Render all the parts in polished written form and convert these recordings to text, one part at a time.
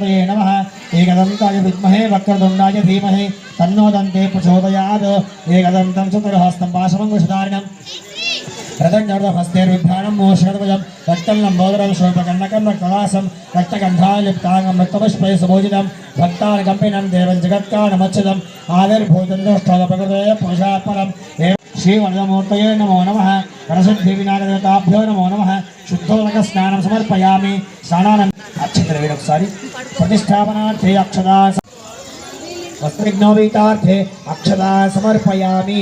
दक्षिणामूर्तये नमः एकदन्ताय विद्महे वक्रतुण्डाय धीमहि तन्नो दन्ते प्रचोदयात् एकदन्तं चतुर्हस्तं पाशमङ्कुशधारिणं रतञ्जर्दहस्तेर्विभ्राणं मोषणद्वयं रक्तल्लम्बोदरं शोभकर्णकं रक्तवासं रक्तगन्धालिप्ताङ्गं रक्तपुष्पैः सुभूषितं भक्तार्गम्पिनं देवं जगत्कारणमच्युतम् आविर्भूतन्दोष्ठोदप्रकृते पुरुषात् परम् श्रीवरदमूर्तये नमो नमः वरसिद्धिविनायकदेवताभ्यो नमो नमः शुद्धोदकस्नानं समर्पयामि स्नानानन्तरम् अक्षतद्रव्येण प्रतिष्ठापनार्थे अक्षता वस्त्रविघ्नोपवीतार्थे अक्षता समर्पयामि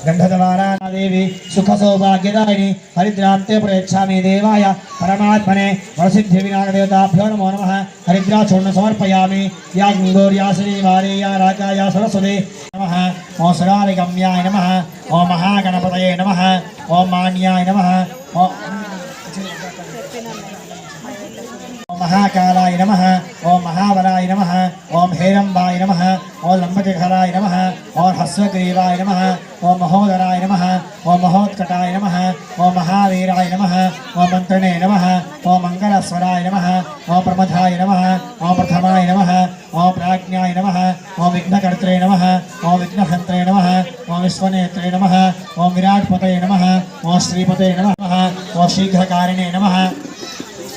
गंधद्वारादेवी सुखसौभाग्यदायिनी हरिद्रान्ते प्रयच्छामि देवाय परमात्मने वरसिद्धिविनायकदेवताभ्यो नमो नमः हरिद्राचूर्णं समर्पयामि या गङ्गोर्या श्रीवारेया राजाया सरस्वती नमः ओं सदारिगम्याय नमः ओं महागणपतये नमः ओं मान्याय नमः ओं महाकालाय नमः ओं महाबलाय नमः ओं हेरम्बाय नमः ओं लम्बकहराय नमः ओं हस्वग्रीवाय नमः ओं महोदराय नमः ओं महोत्कटाय नमः ओं महावीराय नमः ओं मन्त्रणे नमः ओं मङ्गलस्वराय नमः ओं प्रमथाय नमः ओं प्रथमाय नमः ओं प्राज्ञाय नमः ओं विघ्नकर्त्रे नमः ओं विघ्नहन्त्रे नमः ओं विश्वनेत्रे नमः ओं विराट्पतये नमः ओं श्रीपते नमः ओं शीघ्रकारिणे नमः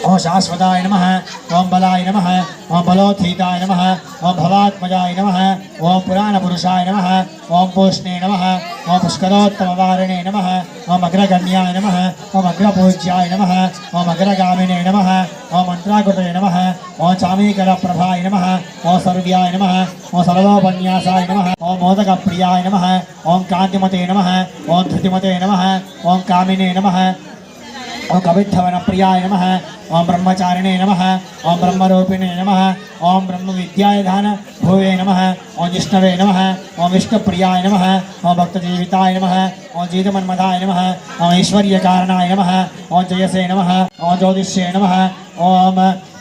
ओं शाश्वताय नमः ओं बलाय नमः ओं बलोत्थिताय नमः ओं भवात्मजाय नमः ओं पुराणपुरुषाय नमः ओं पूष्णे नमः ओं पुष्करोत्तमवारिणे नमः ओं अग्रगण्याय नमः ओं अग्रपूज्याय नमः ओं अग्रगामिने नमः ओं मन्त्राकृतये नमः ओं चामीकरप्रभाय नमः ओं सर्व्याय नमः ओं सर्वोपन्यासाय नमः ओं मोदकप्रियाय नमः ओं कान्तिमते नमः ओं धृतिमते नमः ओं कामिने नमः ओं कवित्थवनप्रियाय नमः ओं ब्रह्मचारिणे नमः ओं ब्रह्मरूपिणे नमः ओं ब्रह्मविद्याय दान भुवे नमः ओं जिष्णवे नमः ओं विष्णुप्रियाय नमः ओं भक्तजीविताय नमः ओं जीतमन्मथाय नमः ओं ऐश्वर्यकारणाय नमः ओं जयसे नमः ओं ज्योतिष्ये नमः ओं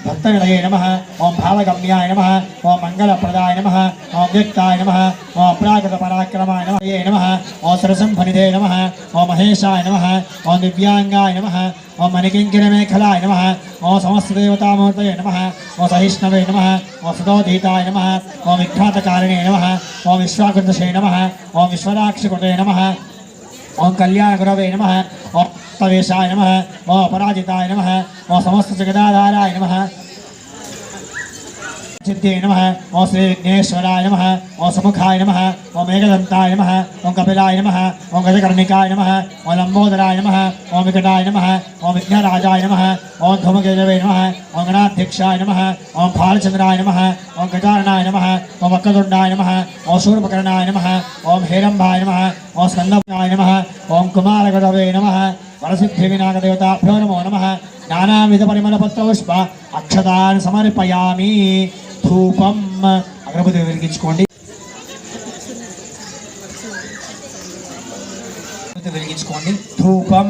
भक्तनिलये नमः ओं भावगम्याय नमः ओं मङ्गलप्रदाय नमः ओं व्यक्ताय नमः ओं अप्राकृतपराक्रमाय नमः ये नमः ओं सरसंफनिधे नमः ओं महेशाय नमः ओं दिव्यांगाय नमः ओं मणिकिङ्किरमेखलाय नमः ओं समस्तदेवतामूर्तये नमः ओं सहिष्णवे नमः ओं सुदोधीताय नमः ओं विख्यातकारिणे नमः ओं विश्वाकृतशे नमः ओं विश्वराक्षकृते नमः ओं कल्याणगुरवे नमः ओं तवेशाय नमः ओं अपराजिताय नमः ओं समस्त जगदाधाराय नमः सिद्धे नमः ओं श्री विघ्नेश्वराय नमः ओं समुखाय नमः ओं मेघदन्ताय नमः ओं कपिलाय नमः ओं गजकर्णिकाय नमः ओं लंबोदराय नमः ओं विकटाय नमः ओं विघ्नराजाय नमः ओं धूमकेतवे नमः ओं गणाध्यक्षाय नमः ओं भालचंद्राय नमः ओं गजाननाय नमः ओं वक्रतुण्डाय नमः ओं शूर्पकर्णाय नमः ओं हेरम्बाय नमः ओं स्कन्दप्राय नमः ओं कुमारगतवे नमः वरसिद्धिविनायकदेवताभ्यो नमो नमः नानाविधपरिमलपत्रपुष्प अक्षतान् समर्पयामि धूपं अग्रबुद्धि వెలిగించుకోండి ధూపం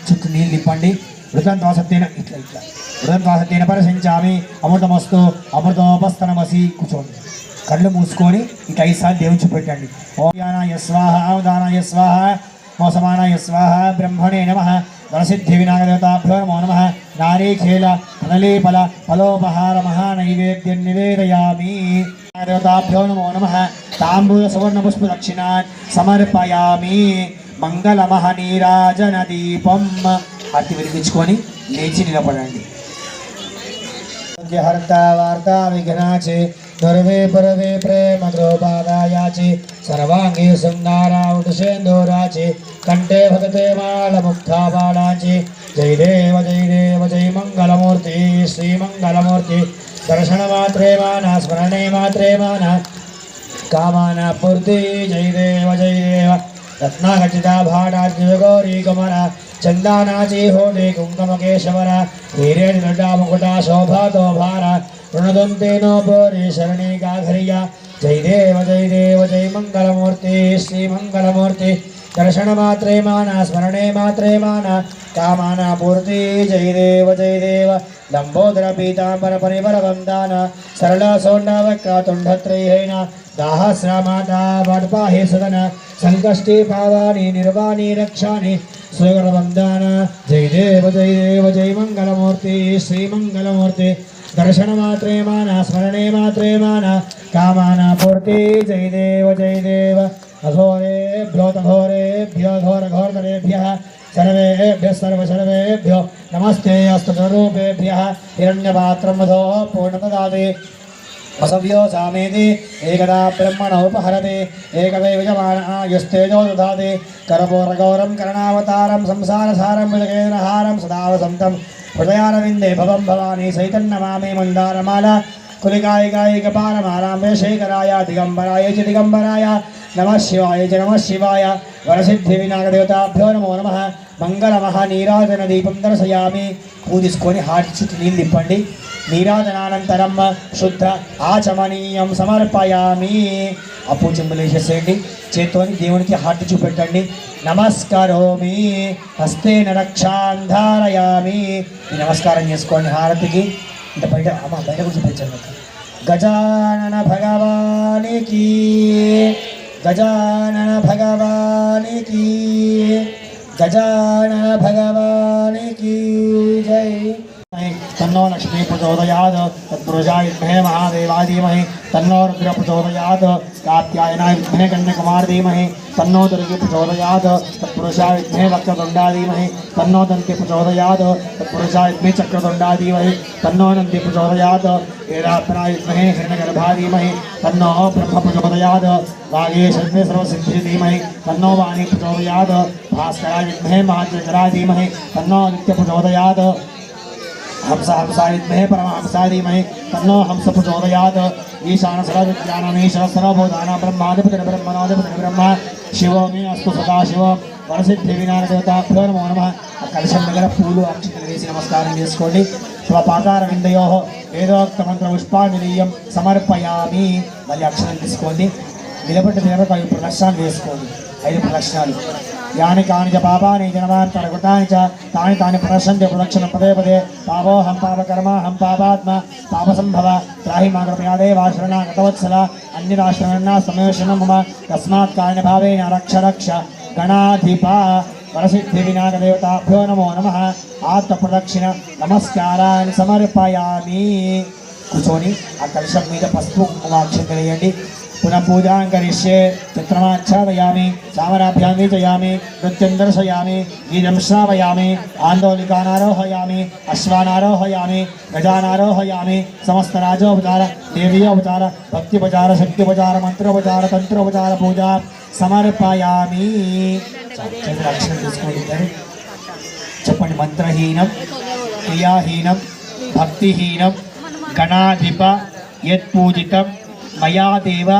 చుట్టూ నీళ్ళు నింపండి వృతంత్వాసత్యేన ఇట్లా ఇట్లా వృతంత్వాసత్యేన పరిశించామి అమృతమస్తు అమృతోపస్తనమసి కూర్చోండి కళ్ళు మూసుకొని ఇట్లా 5 సార్లు దేవుని చూపెట్టండి ఓం యానాయ స్వాహ అవదానాయ స్వాహ మోసమానాయ స్వాహ బ్రహ్మణే నమః వరసిద్ధివినాయకదేవతాభ్యో నమో నమః నారీఖేల ఫలలేపల ఫలోపహార మహానైవేద్యం నివేదయామి దేవతాభ్యో నమో నమః తాంబూల సువర్ణ పుష్ప దక్షిణాన్ సమర్పయామి మంగళమహ నీరాజన దీపం అతి వెలిగించుకొని లేచి నిలబడండి హర్త వార్త విఘ్నాచే नर्वे परवे प्रेम कृपादायाचि सर्वांगी सुंदरा उटसेंदूराचि कंठे भगते मालमुक्ता बालाचि जय देव जय मंगलमूर्ति श्री मंगलमूर्ति दर्शन मात्रे माना स्मरणे मात्रे माना कामना पूर्ति जय देव रत्नाखचिता भाटाद्य गौरी कमरा चंदानाची होडे कुंकुम केशवरा हीरे दड्डा मुकुटा शोभातो भारा ऋणदंतेनो बोरे शरणे गाघरिया जय देव जय मंगलमूर्ति श्री मंगलमूर्ति दर्शन मात्रे माना स्मरणे मात्रे माना कामना पूर्ति जय देव लंबोदर पीतांबर परिवर वंदान सरल सोंडवक्र तुंडत्रयेन दाहस्रामाता वड्पाहि सदन संकष्टि पावानि निर्वाणि रक्षाणि सुगरवंदान जय देव जय मंगलमूर्ति श्री मंगलमूर्ति दर्शन मात्रे माना स्मरणे मात्रे माना कामना पूर्ति जय देव अघोरेभ्यो तघोरेभ्यो घोरघोरतरेभ्यः सर्वेभ्यः सर्वसर्वेभ्यो नमस्ते अस्तरूपेभ्यः हिरण्यपात्रं मधो पूर्णददाति असव्यो सामेति एकदा ब्रह्मणोपहरति एकदैव यस्तेजो ददाति करपूरगौरं करणावतारं संसारसारं विजगेन्द्रहारं सदा वसन्तं हृदयारविन्दे भवं भवानी सहितन्नमामि मन्दारमाला कुलिकाय कपालमालाम्बे शेखराय दिगंबराय च दिगंबराय नमः शिवाय वरसिद्धिविनायकदेवताभ्यो नमो नमः मंगलमः नीराजन दीपं दर्शयामि पूजिस्कोनि हार्ट చుట్టూ నీళ్ళు తిప్పండి నీరాజనానంతరం శుద్ధ ఆచమనీయం సమర్పయామి అప్పు చెంబులేసేసేయండి చేత్తోని దేవునికి హార్ట్ చూపెట్టండి నమస్కారోమి హస్తేన రక్షాన్ ధారయామి నమస్కారం చేసుకోండి హారతికి ఇంత బయట అమ్మ బయట కూడా చూపించండి గజానన భగవానికి गजानन भगवानी की गजानन भगवानी की जय तन्नो लक्ष्मी प्रचोदयात् तत्पुरुषाय विद्महे महादेवाय धीमहि तन्नो रुद्र प्रचोदयात् कात्यायनाय विद्महे कन्याकुमार धीमहि तन्नो दुर्गे प्रचोदयात् तत्पुरुषाय विद्महे वक्रतुण्डाय धीमहि तन्नो दन्ति प्रचोदयात् तत्पुरुषाय विद्महे चक्रतुण्डाय धीमहि तन्नो नन्ति प्रचोदयात् वेदात्मनाय विद्महे हिरण्यगर्भाय धीमहि तन्नो ब्रह्म प्रचोदयात् वागीशस्मै सर्वसिद्धिः धीमहि तन्नो वाणी प्रचोदयात् भास्कराय विद्महे महाचराय धीमहि तन्नो नित्य प्रचोदयात् हंसाय विद्महे परमहंसाय धीमहि तन्नो हंस प्रचोदयात् ईशान सर्वविद्यानामीश्वर सर्वभूतानां ब्रह्माधिपतिः ब्रह्मणाधिपतिः ब्रह्म शिवो मे अस्तु सदाशिव वरसिद्धिविनायकदेवताभ्यो नमो नमः कलशం దగ్గర పూలు అక్షతలు వేసి నమస్కారం చేసుకోండి స్వపాకార విందయోః వేదోక్త మంత్ర పుష్పాంజలియం సమర్పయామి మళ్ళీ అక్షరం తీసుకోండి నిలబడి 5 ప్రదక్షిణాలు వేసుకోండి 5 ప్రదక్షిణాలు यानि कानि च पापानि जनमान्तरकृतानि च तानि तानि प्रदर्शन्ते प्रदक्षिणं पदे पदे पापोऽहं पापकर्मा अहं पापात्मा पापसम्भव त्राहि मां कृपया देवा शरणागतवत्सल अन्यदाश्रमणा समेषणं मम तस्मात् कारणभावेन रक्ष गणाधिपा वरसिद्धिविनायकदेवताभ्यो नमो नमः आत्मप्रदक्षिण नमस्कारान् समर्पयामि కూర్చొని ఆ కలశం మీద పసుపు కుంకుమాక్షంతలు వేయండి पुनः पूजा करिष्ये चित्रमाच्छादयामि चामराभ्यां वीचयामि नृत्यं दर्शयामि गीतं श्रावयामि आन्दोलिकानारोहयामि अश्वानारोहयामि गजानारोहयामि समस्तराजोपचार देवीयोपचार भक्तिोपचार शक्तिोपचार मंत्रोपचार तंत्रोपचार पूजा समर्पयामि చెప్పండి మంత్రహీనం క్రియాహీనం భక్తిహీనం గణాధిప యత్పూజితం मया देव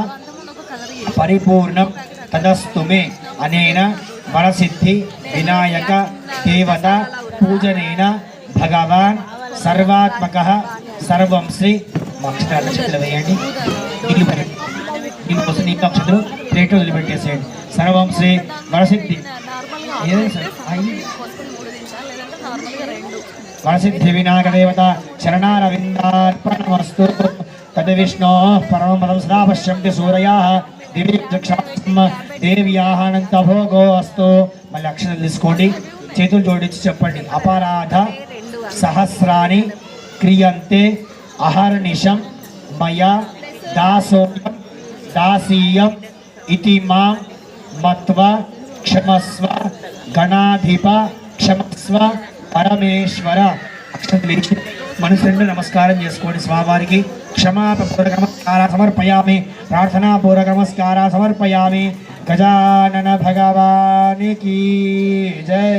परिपूर्णं तदस्तु मे अनेन वरसिद्धि विनायक देवता पूजनेन भगवान सर्वात्मकः सर्वं श्री नक्षत्राలు వేయండి నీళ్ళు కోసం నీళ్ళు నక్షత్రం ప్లేట్ వదిలిపెట్టేసేయండి सर्वं श्री वरसिद्धि वरसिद्धि विनायक देवता शरणारविन्दार्पणमस्तु तद विष्णो परमपदं सदा पश्यन्ति सूरयाः दिव्यचक्षां देव्याः अनन्तभोगो अस्तु మళ్ళీ అక్షరాలు తీసుకోండి చేతులు జోడించి చెప్పండి అపరాధ సహస్రాని క్రియంతే అహర్నిశం మయా దాసోయం దాసీయం ఇతి మాం మత్వా క్షమస్వ గణాధిప క్షమస్వ పరమేశ్వర అక్షరాలు లేచి మనసు రెండు నమస్కారం చేసుకోండి స్వామివారికి क्षमापूर्वक नमस्कार समर्पयामि प्रार्थना पूर्वक नमस्कार समर्पयामि गजानन भगवान की जय।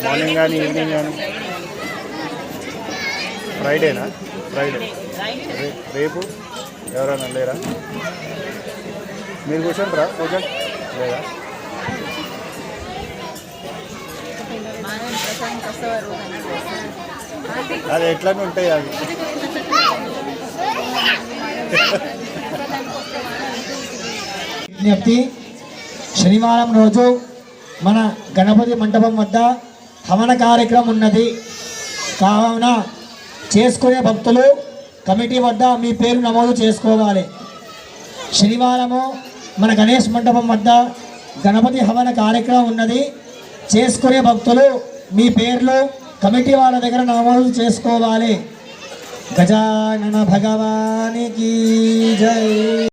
మార్నింగ్ కానీ ఈవినింగ్ కానీ ఫ్రైడేనా? ఫ్రైడే రేపు ఎవరైనా లేరా? మీరు కూర్చోండిరా, కూర్చోండి. లేదా అది ఎట్లనే ఉంటాయి అవి. విజ్ఞప్తి, శనివారం రోజు మన గణపతి మంటపం వద్ద హవన కార్యక్రమం ఉన్నది కావున చేసుకునే భక్తులు కమిటీ వద్ద మీ పేరు నమోదు చేసుకోవాలి. శనివారము మన గణేష్ మంటపం వద్ద గణపతి హవన కార్యక్రమం ఉన్నది. చేసుకునే భక్తులు మీ పేర్లు కమిటీ వాళ్ళ దగ్గర నమోదు చేసుకోవాలి. గజానన భగవానికి జై.